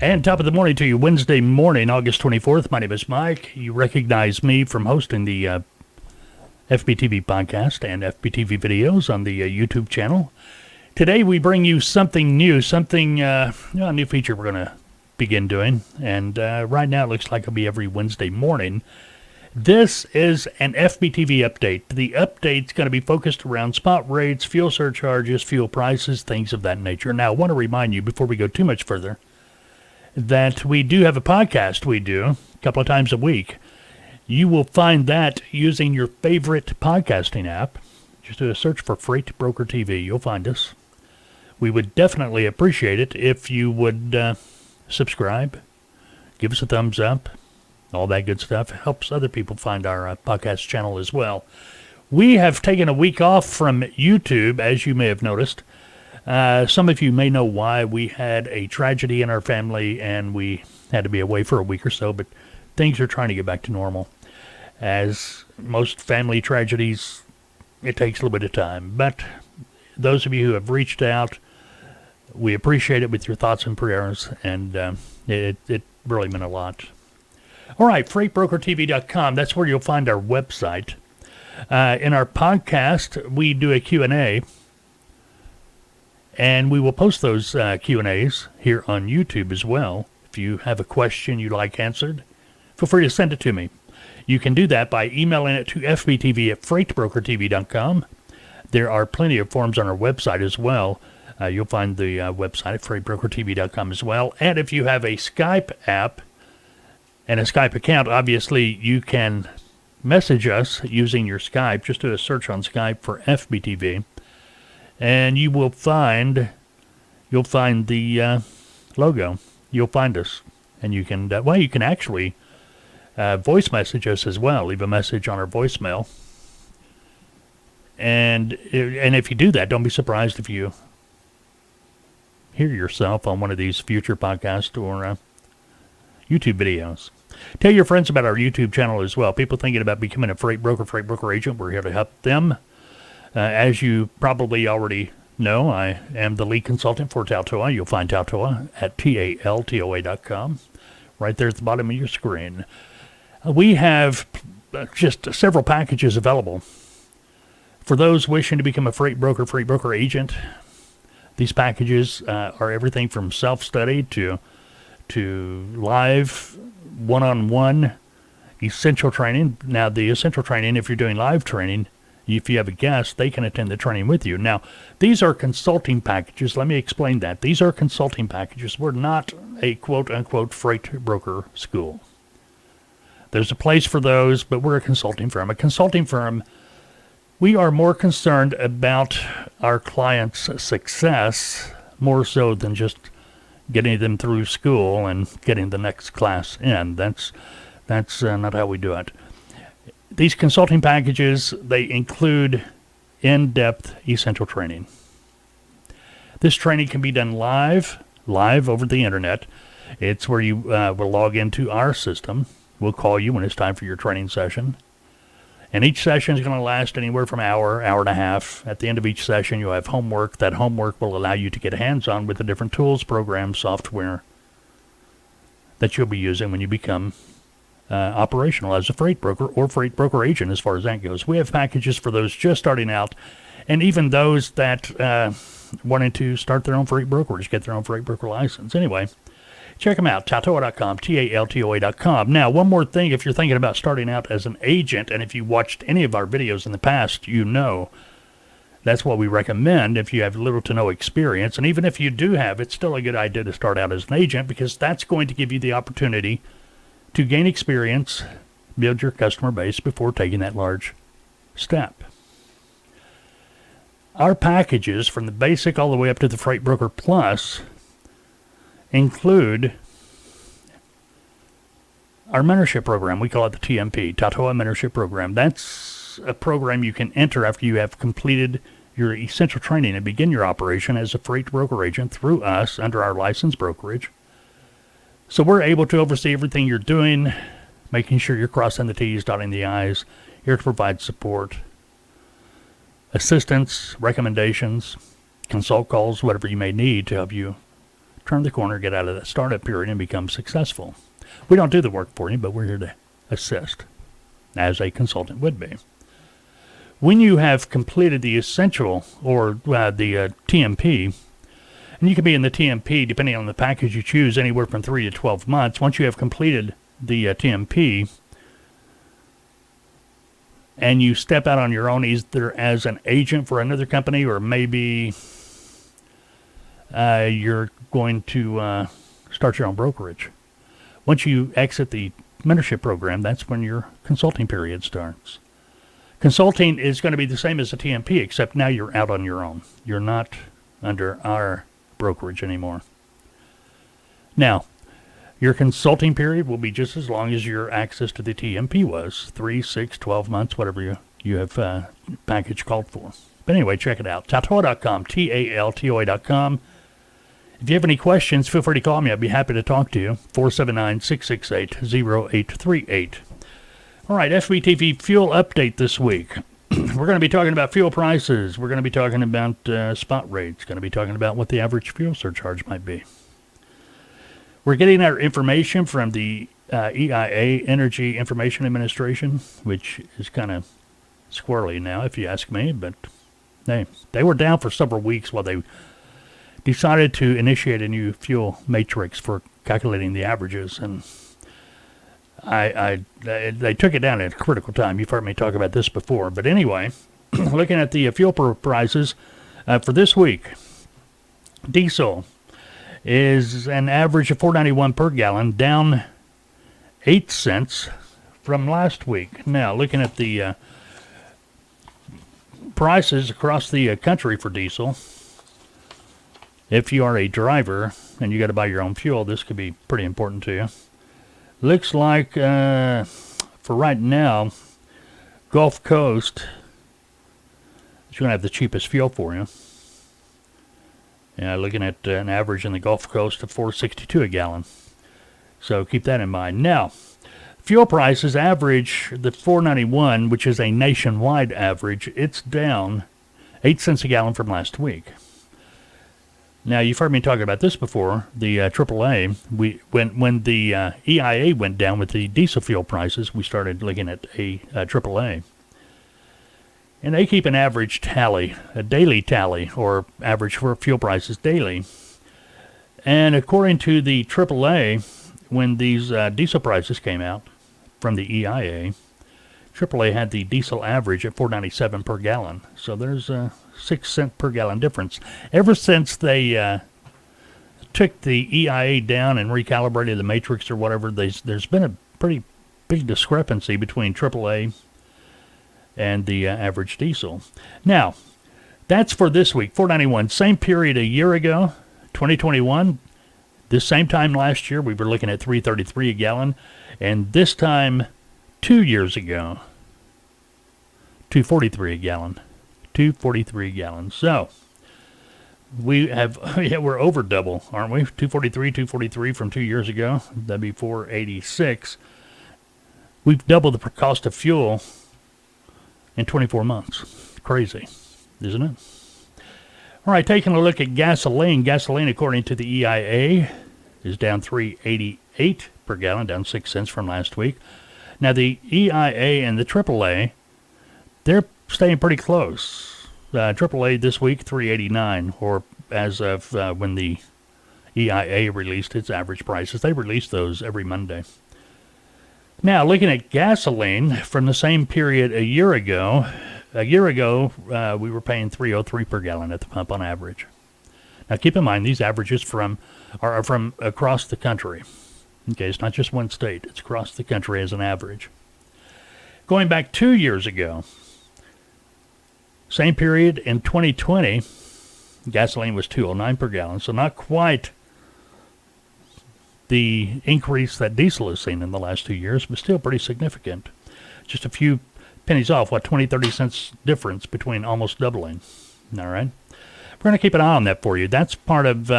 And top of the morning to you, Wednesday morning, August 24th. My name is Mike. You recognize me from hosting the FBTV podcast and FBTV videos on the YouTube channel. Today we bring you something new, a new feature we're going to begin doing. And right now it looks like it'll be every Wednesday morning. This is an FBTV update. The update's going to be focused around spot rates, fuel surcharges, fuel prices, things of that nature. Now, I want to remind you, before we go too much further, that we do have a podcast we do a couple of times a week. You will find that using your favorite podcasting app. Just do a search for Freight Broker TV. You'll find us. We would definitely appreciate it if you would subscribe, give us a thumbs up, all that good stuff. It helps other people find our podcast channel as well. We have taken a week off from YouTube, as you may have noticed. Some of you may know why. We had a tragedy in our family, and we had to be away for a week or so, but things are trying to get back to normal. As most family tragedies, it takes a little bit of time. But those of you who have reached out, we appreciate it with your thoughts and prayers, and it really meant a lot. All right, FreightBrokerTV.com, that's where you'll find our website. In our podcast, we do a Q&A. And we will post those Q&As here on YouTube as well. If you have a question you'd like answered, feel free to send it to me. You can do that by emailing it to fbtv@freightbrokertv.com. There are plenty of forms on our website as well. You'll find the website at freightbrokertv.com as well. And if you have a Skype app and a Skype account, obviously you can message us using your Skype. Just do a search on Skype for FBTV. And you will find, you'll find the logo. You'll find us, and you can you can actually voice message us as well. Leave a message on our voicemail, and if you do that, don't be surprised if you hear yourself on one of these future podcasts or YouTube videos. Tell your friends about our YouTube channel as well. People thinking about becoming a freight broker agent, we're here to help them. As you probably already know, I am the lead consultant for Taltoa. You'll find Taltoa at taltoa.com, right there at the bottom of your screen. We have just several packages available. For those wishing to become a freight broker agent, these packages are everything from self-study to live one-on-one essential training. Now, the essential training, if you're doing live training, if you have a guest, they can attend the training with you. Now, these are consulting packages. Let me explain that. These are consulting packages. We're not a quote-unquote freight broker school. There's a place for those, but we're a consulting firm. A consulting firm, we are more concerned about our clients' success more so than just getting them through school and getting the next class in. That's not how we do it. These consulting packages, they include in-depth essential training. This training can be done live over the internet. It's where you will log into our system. We'll call you when it's time for your training session. And each session is going to last anywhere from an hour and a half. At the end of each session, you'll have homework. That homework will allow you to get hands-on with the different tools, programs, software that you'll be using when you become operational as a freight broker or freight broker agent as far as that goes. We have packages for those just starting out, and even those that wanting to start their own freight brokerage, get their own freight broker license. Anyway, check them out, taltoa.com, taltoa.com. Now, one more thing, if you're thinking about starting out as an agent, and if you watched any of our videos in the past, you know that's what we recommend if you have little to no experience. And even if you do have, it's still a good idea to start out as an agent, because that's going to give you the opportunity to gain experience, build your customer base before taking that large step. Our packages, from the basic all the way up to the Freight Broker Plus, include our mentorship program. We call it the TMP, Taltoa Mentorship Program. That's a program you can enter after you have completed your essential training and begin your operation as a freight broker agent through us under our licensed brokerage. So we're able to oversee everything you're doing, making sure you're crossing the T's, dotting the I's, here to provide support, assistance, recommendations, consult calls, whatever you may need to help you turn the corner, get out of that startup period, and become successful. We don't do the work for you, but we're here to assist, as a consultant would be. When you have completed the essential, or the TMP, and you can be in the TMP, depending on the package you choose, anywhere from 3 to 12 months. Once you have completed the TMP, and you step out on your own, either as an agent for another company, or maybe you're going to start your own brokerage. Once you exit the mentorship program, that's when your consulting period starts. Consulting is going to be the same as the TMP, except now you're out on your own. You're not under our brokerage anymore. Now, your consulting period will be just as long as your access to the TMP was, 3, 6, 12 months, whatever you have package called for. But anyway, check it out, taltoa.com, TALTOA.com. If you have any questions, feel free to call me. I'd be happy to talk to you. 479-668-0838. All right, FBTV fuel update this week. We're going to be talking about fuel prices. We're going to be talking about spot rates. Going to be talking about what the average fuel surcharge might be. We're getting our information from the EIA, Energy Information Administration, which is kind of squirrely now, if you ask me. But they were down for several weeks while they decided to initiate a new fuel matrix for calculating the averages, and they took it down at a critical time. You've heard me talk about this before, but anyway, looking at the fuel prices for this week, diesel is an average of $4.91 per gallon, down 8 cents from last week. Now, looking at the prices across the country for diesel, if you are a driver and you got to buy your own fuel, this could be pretty important to you. Looks like, for right now, Gulf Coast is going to have the cheapest fuel for you. Yeah, looking at an average in the Gulf Coast of $4.62 a gallon. So keep that in mind. Now, fuel prices average the $4.91, which is a nationwide average. It's down 8 cents a gallon from last week. Now, you've heard me talk about this before. The AAA, when the EIA went down with the diesel fuel prices, we started looking at a AAA. And they keep an average tally, a daily tally, or average for fuel prices daily. And according to the AAA, when these diesel prices came out from the EIA, AAA had the diesel average at $4.97 per gallon. So there's a 6 cent per gallon difference. Ever since they took the EIA down and recalibrated the matrix or whatever, there's been a pretty big discrepancy between AAA and the average diesel. Now, that's for this week, $4.91. Same period a year ago, 2021. This same time last year, we were looking at $3.33 a gallon. And this time, 2 years ago, $2.43 a gallon. $2.43 a gallon. So, we're over double, aren't we? $2.43 from 2 years ago. That'd be $4.86. We've doubled the cost of fuel in 24 months. Crazy, isn't it? All right, taking a look at gasoline. Gasoline, according to the EIA, is down $3.88 per gallon, down 6 cents from last week. Now, the EIA and the AAA, they're staying pretty close. AAA this week, $3.89, or as of when the EIA released its average prices. They release those every Monday. Now, looking at gasoline from the same period a year ago, we were paying $3.03 per gallon at the pump on average. Now, keep in mind, these averages are from across the country. Okay, it's not just one state. It's across the country as an average. Going back 2 years ago, same period in 2020, gasoline was $2.09 per gallon, so not quite the increase that diesel has seen in the last 2 years, but still pretty significant. Just a few pennies off, 20, 30 cents difference between almost doubling. All right? We're going to keep an eye on that for you. That's part of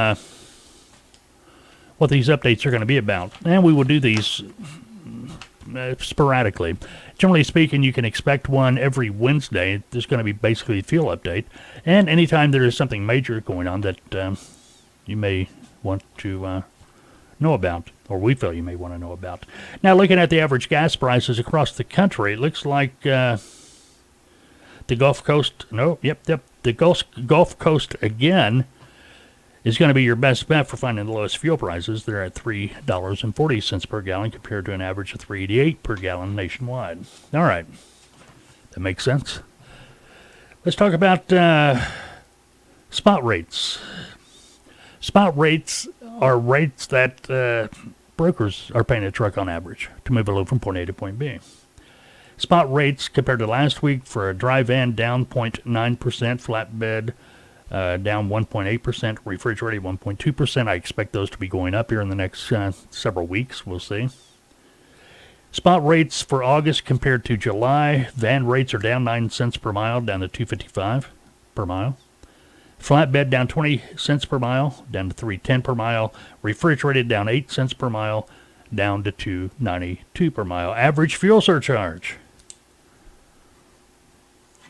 what these updates are going to be about. And we will do these sporadically. Generally speaking, you can expect one every Wednesday. There's going to be basically a fuel update. And anytime there is something major going on that you may want to know about, or we feel you may want to know about. Now, looking at the average gas prices across the country, it looks like the Gulf Coast, the Gulf Coast again is going to be your best bet for finding the lowest fuel prices. They're at $3.40 per gallon compared to an average of $3.88 per gallon nationwide. All right. That makes sense. Let's talk about spot rates. Spot rates are rates that brokers are paying a truck on average to move a load from point A to point B. Spot rates compared to last week for a dry van down 0.9%, flatbed down 1.8%, refrigerated 1.2%. I expect those to be going up here in the next several weeks. We'll see. Spot rates for August compared to July. Van rates are down 9 cents per mile, down to $2.55 per mile. Flatbed down 20 cents per mile, down to $3.10 per mile. Refrigerated down 8 cents per mile, down to $2.92 per mile. Average fuel surcharge.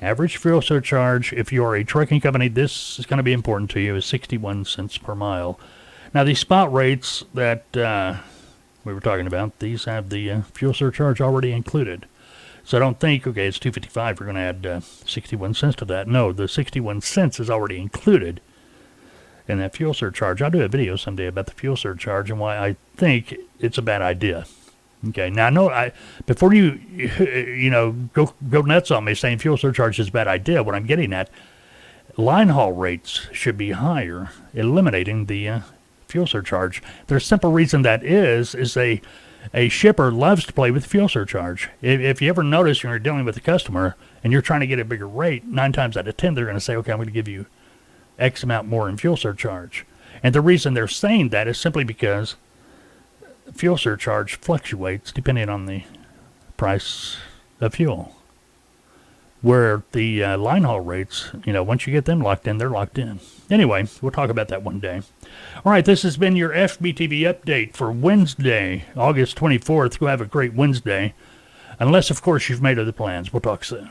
Average fuel surcharge, if you are a trucking company, this is going to be important to you, is 61 cents per mile. Now, these spot rates that we were talking about, these have the fuel surcharge already included. So don't think, okay, it's $2.55, we're going to add 61 cents to that. No, the 61 cents is already included in that fuel surcharge. I'll do a video someday about the fuel surcharge and why I think it's a bad idea. Okay, now I know before you go nuts on me saying fuel surcharge is a bad idea, what I'm getting at, line haul rates should be higher, eliminating the fuel surcharge. There's a simple reason that is a shipper loves to play with fuel surcharge. If you ever notice when you're dealing with a customer and you're trying to get a bigger rate, 9 times out of 10 they're going to say, okay, I'm going to give you X amount more in fuel surcharge. And the reason they're saying that is simply because fuel surcharge fluctuates depending on the price of fuel. Where the line haul rates, once you get them locked in, they're locked in. Anyway, we'll talk about that one day. All right, this has been your FBTV update for Wednesday, August 24th. Go have a great Wednesday. Unless, of course, you've made other plans. We'll talk soon.